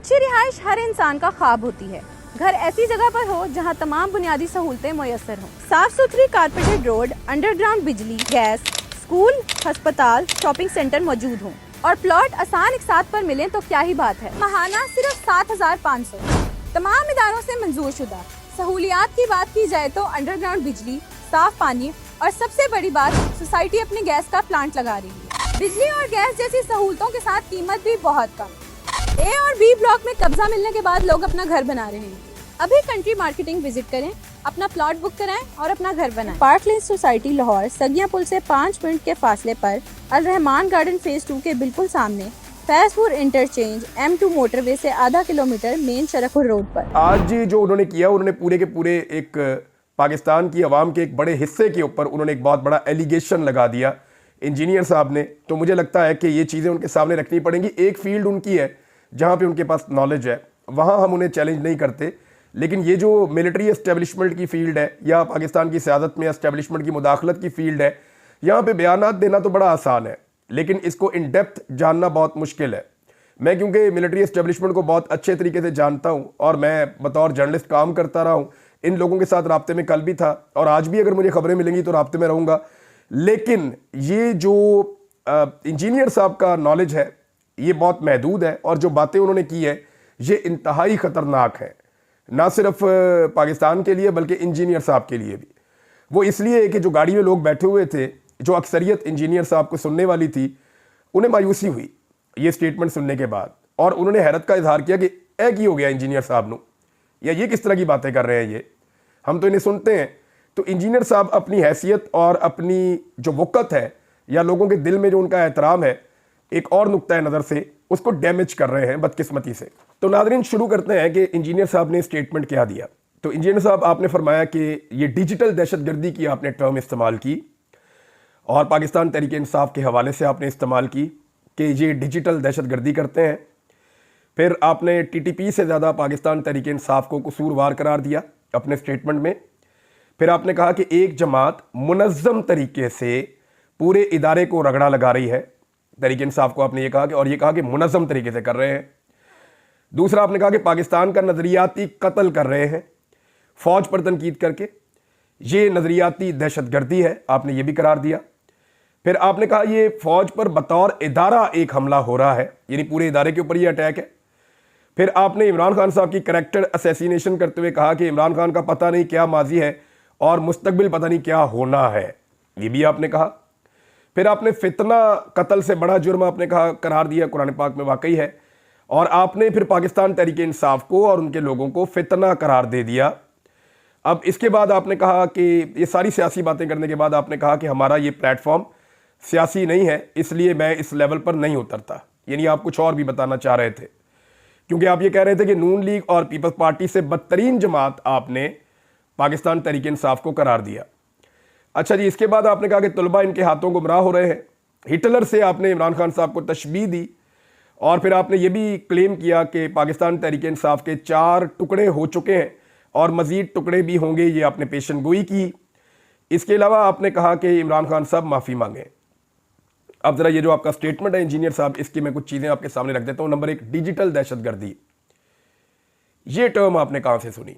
अच्छी रिहाइश हर इंसान का ख्वाब होती है। घर ऐसी जगह पर हो जहां तमाम बुनियादी सहूलतें मुयस्सर हों। साफ सुथरी कारपेटेड रोड, अंडरग्राउंड बिजली, गैस, स्कूल, अस्पताल, शॉपिंग सेंटर मौजूद हों और प्लॉट आसान एक साथ पर मिलें तो क्या ही बात है। महाना सिर्फ 7,500। तमाम इदारों से मंजूर शुदा। सहूलियात की बात की जाए तो अंडरग्राउंड बिजली, साफ पानी और सबसे बड़ी बात, सोसाइटी अपनी गैस का प्लांट लगा रही है। बिजली और गैस जैसी सहूलतों के साथ कीमत भी बहुत कम। ए और बी ब्लॉक में कब्जा मिलने के बाद लोग अपना घर बना रहे हैं। अभी कंट्री मार्केटिंग विजिट करें, अपना प्लॉट बुक कराएं और अपना घर बनाएं। पार्क लेन सोसाइटी लाहौर सगिया पुल से 5 मिनट के फासले पर, अल रहमान गार्डन फेज 2 के बिल्कुल सामने, फैजपुर इंटरचेंज, M2 मोटरवे से आधा किलोमीटर मेन शरफुर रोड पर। आज जो उन्होंने किया, उन्होंने पूरे के पूरे एक पाकिस्तान की आवाम के एक बड़े हिस्से के ऊपर उन्होंने एक बहुत बड़ा एलिगेशन लगा दिया इंजीनियर साहब ने। तो मुझे लगता है कि ये चीज़ें उनके सामने रखनी पड़ेंगी। एक फील्ड उनकी है जहाँ पे उनके पास नॉलेज है, वहाँ हम उन्हें चैलेंज नहीं करते, लेकिन ये जो मिलिट्री एस्टेब्लिशमेंट की फील्ड है या पाकिस्तान की सियासत में एस्टेब्लिशमेंट की मुदाखलत की फील्ड है, यहाँ पे बयानात देना तो बड़ा आसान है, लेकिन इसको इन डेप्थ जानना बहुत मुश्किल है। मैं क्योंकि मिलिट्री एस्टेब्लिशमेंट को बहुत अच्छे तरीके से जानता हूँ और मैं बतौर जर्नलिस्ट काम करता रहा हूँ, इन लोगों के साथ राब्ते में कल भी था और आज भी अगर मुझे खबरें मिलेंगी तो राब्ते में रहूँगा। लेकिन ये जो इंजीनियर साहब का नॉलेज है ये बहुत महदूद है और जो बातें उन्होंने की है ये इंतहाई ख़तरनाक है, ना सिर्फ पाकिस्तान के लिए बल्कि इंजीनियर साहब के लिए भी। वो इसलिए कि जो गाड़ी में लोग बैठे हुए थे, जो अक्सरियत इंजीनियर साहब को सुनने वाली थी, उन्हें मायूसी हुई ये स्टेटमेंट सुनने के बाद और उन्होंने हैरत का इजहार किया कि ए की हो गया इंजीनियर साहब नु, या ये किस तरह की बातें कर रहे हैं ये, हम तो इन्हें सुनते हैं। तो इंजीनियर साहब अपनी हैसियत और अपनी जो वक़्त है या लोगों के दिल में जो उनका एहतराम है, एक और नुक्ता नज़र से उसको डैमेज कर रहे हैं बदकिस्मती से। तो नाज़रीन, शुरू करते हैं कि इंजीनियर साहब ने स्टेटमेंट क्या दिया। तो इंजीनियर साहब, आपने फरमाया कि ये डिजिटल दहशतगर्दी की आपने टर्म इस्तेमाल की और पाकिस्तान तहरीक इंसाफ के हवाले से आपने इस्तेमाल की कि ये डिजिटल दहशतगर्दी करते हैं। फिर आपने TTP से ज़्यादा पाकिस्तान तहरीक इंसाफ को कसूरवार करार दिया अपने स्टेटमेंट में। फिर आपने कहा कि एक जमात मुनज़्ज़म तरीके से पूरे इदारे को रगड़ा लगा रही है, तहरीक इंसाफ को आपने ये कहा कि, और ये कहा कि मुनज़्ज़म तरीके से कर रहे हैं। दूसरा आपने कहा कि पाकिस्तान का नज़रियाती कत्ल कर रहे हैं फ़ौज पर तनकीद करके, ये नज़रियाती दहशतगर्दी है, आपने ये भी करार दिया। फिर आपने कहा ये फ़ौज पर बतौर इदारा एक हमला हो रहा है, यानी पूरे इदारे के ऊपर ये अटैक है। फिर आपने इमरान खान साहब की करैक्टर असैसिनेशन करते हुए कहा कि इमरान खान का पता नहीं क्या माजी है और मुस्तकबिल पता नहीं क्या होना है, ये भी आपने कहा। फिर आपने फितना कत्ल से बड़ा जुर्म आपने कहा करार दिया, कुरान पाक में वाकई है, और आपने फिर पाकिस्तान तहरीक इंसाफ को और उनके लोगों को फितना करार दे दिया। अब इसके बाद आपने कहा कि ये सारी सियासी बातें करने के बाद आपने कहा कि हमारा ये प्लेटफॉर्म सियासी नहीं है, इसलिए मैं इस लेवल पर नहीं उतरता। यानी आप कुछ और भी बताना चाह रहे थे, क्योंकि आप ये कह रहे थे कि नून लीग और पीपल्स पार्टी से बदतरीन जमात आपने पाकिस्तान तहरीक इंसाफ को करार दिया। अच्छा जी, इसके बाद आपने कहा कि तलबा इनके हाथों गुमराह हो रहे हैं। हिटलर से आपने इमरान खान साहब को तशबीह दी और फिर आपने ये भी क्लेम किया कि पाकिस्तान तहरीक इंसाफ के 4 टुकड़े हो चुके हैं और मज़ीद टुकड़े भी होंगे, ये आपने पेशन गोई की। इसके अलावा आपने कहा कि इमरान खान साहब माफ़ी मांगें। अब ज़रा ये जो आपका स्टेटमेंट है इंजीनियर साहब, इसकी मैं कुछ चीज़ें आपके सामने रख देता हूँ। नंबर 1, डिजिटल दहशतगर्दी, ये टर्म आपने कहाँ से सुनी?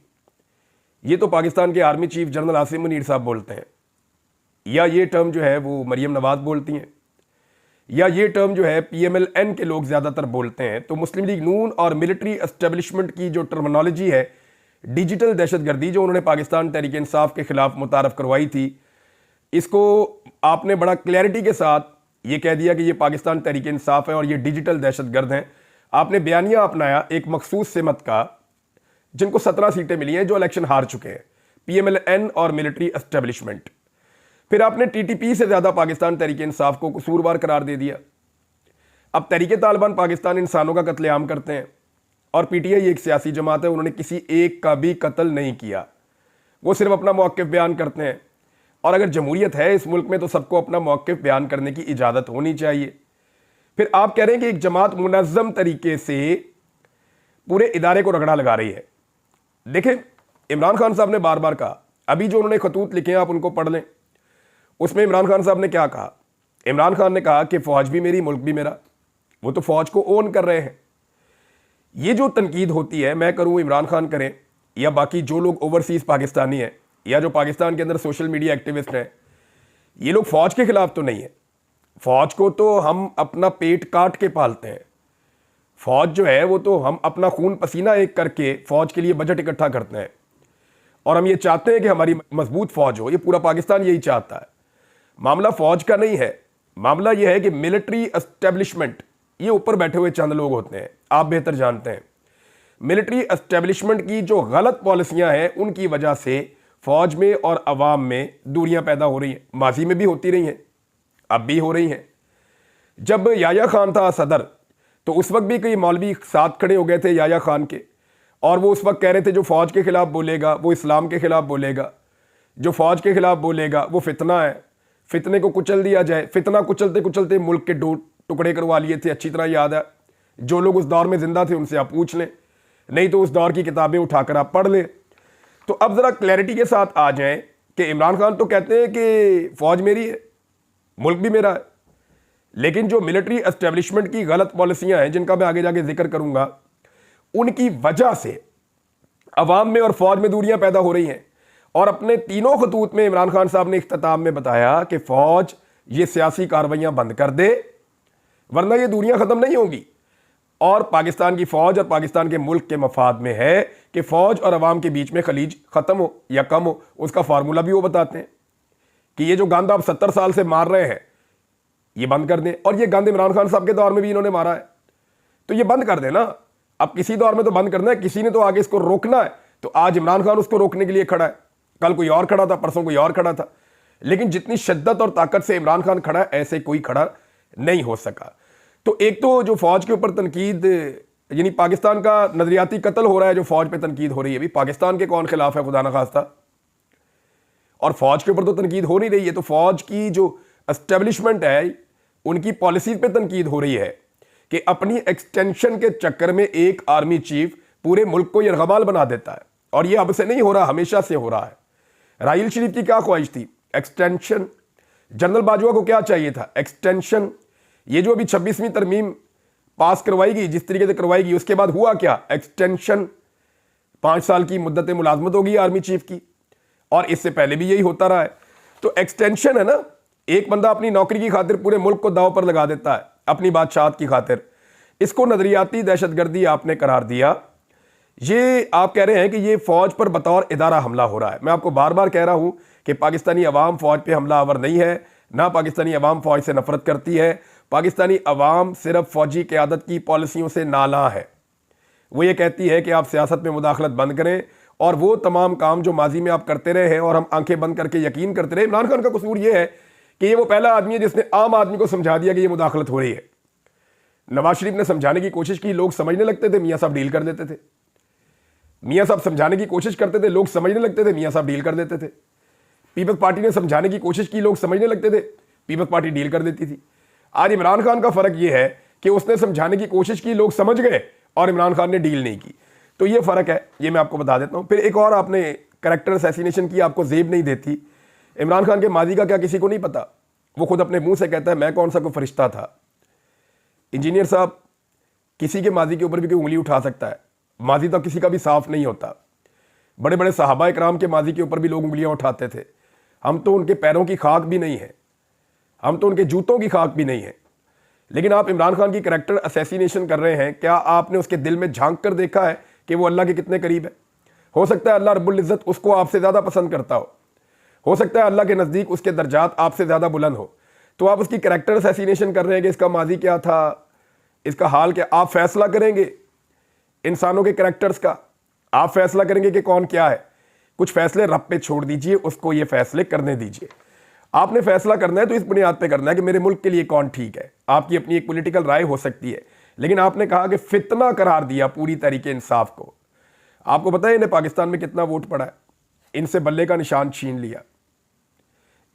ये तो पाकिस्तान के army chief general Asim Munir साहब बोलते हैं, या ये टर्म जो है वो मरियम नवाज बोलती हैं, या ये टर्म जो है PMLN के लोग ज़्यादातर बोलते हैं। तो मुस्लिम लीग नून और मिलिट्री एस्टेब्लिशमेंट की जो टर्मिनोलॉजी है डिजिटल दहशतगर्दी, जो उन्होंने पाकिस्तान तहरीक इंसाफ के खिलाफ मुतारफ़ करवाई थी, इसको आपने बड़ा क्लैरिटी के साथ ये कह दिया कि ये पाकिस्तान तहरीक इंसाफ है और ये डिजिटल दहशतगर्द हैं। आपने बयानिया अपनाया एक मखसूस सिमत का, जिनको 17 सीटें मिली हैं, जो इलेक्शन हार चुके हैं, PMLN और मिलिट्री एस्टेब्लिशमेंट। फिर आपने TTP से ज़्यादा पाकिस्तान तहरीक इंसाफ को कसूरवार करार दे दिया। अब तहरीक तालिबान पाकिस्तान इंसानों का कत्लेआम करते हैं और PTI एक सियासी जमात है, उन्होंने किसी एक का भी कत्ल नहीं किया, वो सिर्फ अपना मौक़िफ़ बयान करते हैं। और अगर जमहूरियत है इस मुल्क में तो सबको अपना मौक़िफ़ बयान करने की इजाज़त होनी चाहिए। फिर आप कह रहे हैं कि एक जमात मुनज़्ज़म तरीके से पूरे इदारे को रगड़ा लगा रही है। देखें, इमरान खान साहब ने बार बार कहा, अभी जो उन्होंने खतूत लिखे हैं आप उनको पढ़ लें, उसमें इमरान खान साहब ने क्या कहा? इमरान खान ने कहा कि फ़ौज भी मेरी, मुल्क भी मेरा। वो तो फ़ौज को ओन कर रहे हैं। ये जो तनकीद होती है, मैं करूँ, इमरान खान करें, या बाकी जो लोग ओवरसीज़ पाकिस्तानी हैं या जो पाकिस्तान के अंदर सोशल मीडिया एक्टिविस्ट हैं, ये लोग फ़ौज के ख़िलाफ़ तो नहीं है। फ़ौज को तो हम अपना पेट काट के पालते हैं। फ़ौज जो है वो तो हम अपना खून पसीना एक करके फ़ौज के लिए बजट इकट्ठा करते हैं, और हम ये चाहते हैं कि हमारी मजबूत फ़ौज हो। ये पूरा पाकिस्तान यही चाहता है। मामला फ़ौज का नहीं है, मामला ये है कि मिलिट्री एस्टेब्लिशमेंट, ये ऊपर बैठे हुए चंद लोग होते हैं, आप बेहतर जानते हैं। मिलिट्री एस्टेब्लिशमेंट की जो गलत पॉलिसियां हैं, उनकी वजह से फ़ौज में और अवाम में दूरियां पैदा हो रही हैं। माजी में भी होती रही हैं, अब भी हो रही हैं। जब याया खान था सदर, तो उस वक्त भी कई मौलवी साथ खड़े हो गए थे याया खान के, और वो उस वक्त कह रहे थे जो फ़ौज के ख़िलाफ़ बोलेगा वो इस्लाम के ख़िलाफ़ बोलेगा, जो फ़ौज के ख़िलाफ़ बोलेगा वो फितना है, फितने को कुचल दिया जाए। फितना कुचलते कुचलते मुल्क के दो टुकड़े करवा लिए थे, अच्छी तरह याद है। जो लोग उस दौर में ज़िंदा थे उनसे आप पूछ लें, नहीं तो उस दौर की किताबें उठाकर आप पढ़ लें। तो अब ज़रा क्लैरिटी के साथ आ जाएं कि इमरान खान तो कहते हैं कि फ़ौज मेरी है, मुल्क भी मेरा है, लेकिन जो मिलिट्री एस्टेब्लिशमेंट की गलत पॉलिसियां हैं, जिनका मैं आगे जाके जिक्र करूंगा, उनकी वजह से अवाम में और फ़ौज में दूरियां पैदा हो रही हैं। और अपने तीनों खतूत में इमरान खान साहब ने इख्तिताम में बताया कि फ़ौज ये सियासी कार्रवाइयां बंद कर दे, वरना ये दूरियां ख़त्म नहीं होंगी। और पाकिस्तान की फ़ौज और पाकिस्तान के मुल्क के मफाद में है कि फ़ौज और अवाम के बीच में खलीज ख़त्म हो या कम हो। उसका फार्मूला भी वो बताते हैं कि ये जो गंद आप 70 साल से मार रहे हैं, ये बंद कर दें। और ये गंद इमरान खान साहब के दौर में भी इन्होंने मारा है, तो ये बंद कर दें ना। अब किसी दौर में तो बंद करना है, किसी ने तो आगे इसको रोकना है। तो आज इमरान खान उसको रोकने के लिए खड़ा है, कल कोई और खड़ा था, परसों कोई और खड़ा था, लेकिन जितनी शिद्दत और ताकत से इमरान खान खड़ा है, ऐसे कोई खड़ा नहीं हो सका। तो एक तो जो फ़ौज के ऊपर तनकीद, यानी पाकिस्तान का नजरियाती कत्ल हो रहा है, जो फ़ौज पे तनकीद हो रही है, भी पाकिस्तान के कौन खिलाफ है खुदा न खास्ता, और फ़ौज के ऊपर तो तनकीद हो नहीं रही है। तो फ़ौज की जो एस्टेब्लिशमेंट है, उनकी पॉलिसीज पे तनकीद हो रही है कि अपनी एक्सटेंशन के चक्कर में एक आर्मी चीफ पूरे मुल्क को यरगमाल बना देता है। और ये अब से नहीं हो रहा, हमेशा से हो रहा है। राहील शरीफ की क्या ख्वाहिश थी? एक्सटेंशन। जनरल बाजवा को क्या चाहिए था? एक्सटेंशन। ये जो अभी 26वीं तरमीम पास करवाई गई, जिस तरीके से करवाई गई, उसके बाद हुआ क्या? एक्सटेंशन। 5 साल की मुद्दत मुलाजमत होगी आर्मी चीफ की, और इससे पहले भी यही होता रहा है। तो एक्सटेंशन है ना, एक बंदा अपनी नौकरी की खातिर पूरे मुल्क को दांव पर लगा देता है, अपनी बादशाहत की खातिर। इसको नजरियाती दहशतगर्दी आपने करार दिया। ये आप कह रहे हैं कि ये फौज पर बतौर इदारा हमला हो रहा है। मैं आपको बार बार कह रहा हूं कि पाकिस्तानी अवाम फौज पे हमला आवर नहीं है, ना पाकिस्तानी अवाम फौज से नफरत करती है। पाकिस्तानी अवाम सिर्फ फौजी क़यादत की पॉलिसियों से नाला है। वो ये कहती है कि आप सियासत में मुदाखलत बंद करें, और वो तमाम काम जो माजी में आप करते रहे हैं और हम आंखें बंद करके यकीन करते रहे। इमरान खान का कसूर ये है कि ये वो पहला आदमी है जिसने आम आदमी को समझा दिया कि ये मुदाखलत हो रही है। नवाज शरीफ ने समझाने की कोशिश की, लोग समझने लगते थे, मियाँ साहब डील कर देते थे। मियाँ साहब समझाने की कोशिश करते थे, लोग समझने लगते थे, मियाँ साहब डील कर देते थे। पीपल्स पार्टी ने समझाने की कोशिश की, लोग समझने लगते थे, पीपल्स पार्टी डील कर देती थी। आज इमरान खान का फर्क यह है कि उसने समझाने की कोशिश की, लोग समझ गए, और इमरान खान ने डील नहीं की। तो ये फर्क है, ये मैं आपको बता देता हूं। फिर एक और आपने कैरेक्टर असैसिनेशन की, आपको जेब नहीं देती। इमरान खान के माजी का क्या किसी को नहीं पता? वो खुद अपने मुंह से कहता है मैं कौन सा कोई फरिश्ता था। इंजीनियर साहब, किसी के माजी के ऊपर भी कोई उंगली उठा सकता है, माजी तो किसी का भी साफ नहीं होता। बड़े बड़े सहाबा इकराम के माजी के ऊपर भी लोग उंगलियां उठाते थे। हम तो उनके पैरों की खाक भी नहीं है, हम तो उनके जूतों की खाक भी नहीं है। लेकिन आप इमरान खान की कैरेक्टर असैसिनेशन कर रहे हैं। क्या आपने उसके दिल में झांक कर देखा है कि वो अल्लाह के कितने करीब है? हो सकता है अल्लाह रब्बुल इज़्ज़त उसको आपसे ज़्यादा पसंद करता हो सकता है अल्लाह के नज़दीक उसके दर्जात आपसे ज़्यादा बुलंद हो। तो आप उसकी कैरेक्टर असैसिनेशन कर रहे हैं कि इसका माजी क्या था, इसका हाल क्या। आप फैसला करेंगे इंसानों के कैरेक्टर्स का, आप फैसला करेंगे कि कौन क्या है। कुछ फैसले रब पे छोड़ दीजिए, उसको ये फैसले करने दीजिए। आपने फैसला करना है तो इस बुनियाद पे करना है कि मेरे मुल्क के लिए कौन ठीक है। आपकी अपनी एक पॉलिटिकल राय हो सकती है, लेकिन आपने कहा कि फितना करार दिया पूरी तरीके इंसाफ को। आपको पता है इन्हें पाकिस्तान में कितना वोट पड़ा है? इनसे बल्ले का निशान छीन लिया,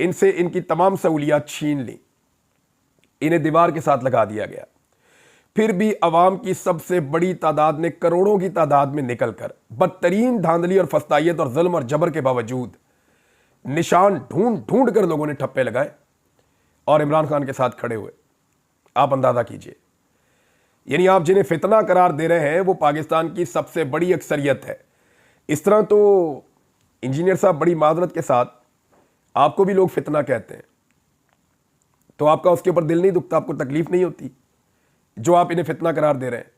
इनसे इनकी तमाम सहूलियात छीन ली, इन्हें दीवार के साथ लगा दिया गया। फिर भी अवाम की सबसे बड़ी तादाद ने करोड़ों की तादाद में निकलकर बदतरीन धांधली और फस्तायत और जुल्म और जबर के बावजूद निशान ढूंढ ढूंढ कर लोगों ने ठप्पे लगाए और इमरान खान के साथ खड़े हुए। आप अंदाजा कीजिए यानी आप जिन्हें फितना करार दे रहे हैं वो पाकिस्तान की सबसे बड़ी अक्सरियत है। इस तरह तो इंजीनियर साहब बड़ी माजरत के साथ आपको भी लोग फितना कहते हैं, तो आपका उसके ऊपर दिल नहीं दुखता, आपको तकलीफ नहीं होती जो आप इन्हें फितना करार दे रहे हैं।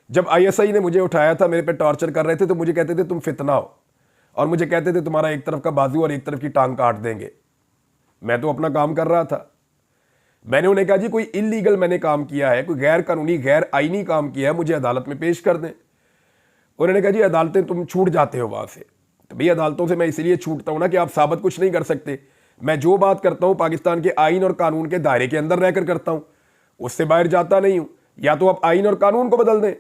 जब आईएसआई ने मुझे उठाया था, मेरे पे टॉर्चर कर रहे थे, तो मुझे कहते थे तुम फितना हो, और मुझे कहते थे तुम्हारा एक तरफ का बाजू और एक तरफ की टांग काट देंगे। मैं तो अपना काम कर रहा था। मैंने उन्हें कहा जी कोई इलीगल मैंने काम किया है, कोई गैर कानूनी गैर आईनी काम किया है, मुझे अदालत में पेश कर दें। उन्होंने कहा जी अदालतें तुम छूट जाते हो वहां से। तो भैया अदालतों से मैं इसलिए छूटता हूं ना कि आप साबित कुछ नहीं कर सकते। मैं जो बात करता हूं पाकिस्तान के आइन और कानून के दायरे के अंदर रहकर करता हूं, उससे बाहर जाता नहीं हूं। या तो आप आइन और कानून को बदल दें,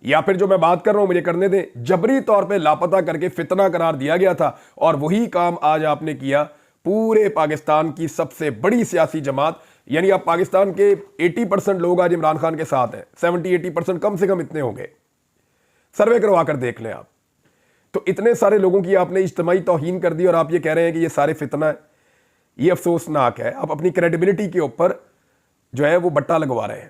या फिर जो मैं बात कर रहा हूं मुझे करने दें। जबरी तौर पे लापता करके फितना करार दिया गया था, और वही काम आज आपने किया पूरे पाकिस्तान की सबसे बड़ी सियासी जमात। यानी आप पाकिस्तान के 80% लोग आज इमरान खान के साथ हैं, 70-80% कम से कम इतने होंगे, सर्वे करवा कर देख लें आप। तो इतने सारे लोगों की आपने इज्तिमाई तौहीन कर दी, और आप ये कह रहे हैं कि ये सारे फितना है। ये अफसोसनाक है। आप अपनी क्रेडिबिलिटी के ऊपर जो है वो बट्टा लगवा रहे हैं।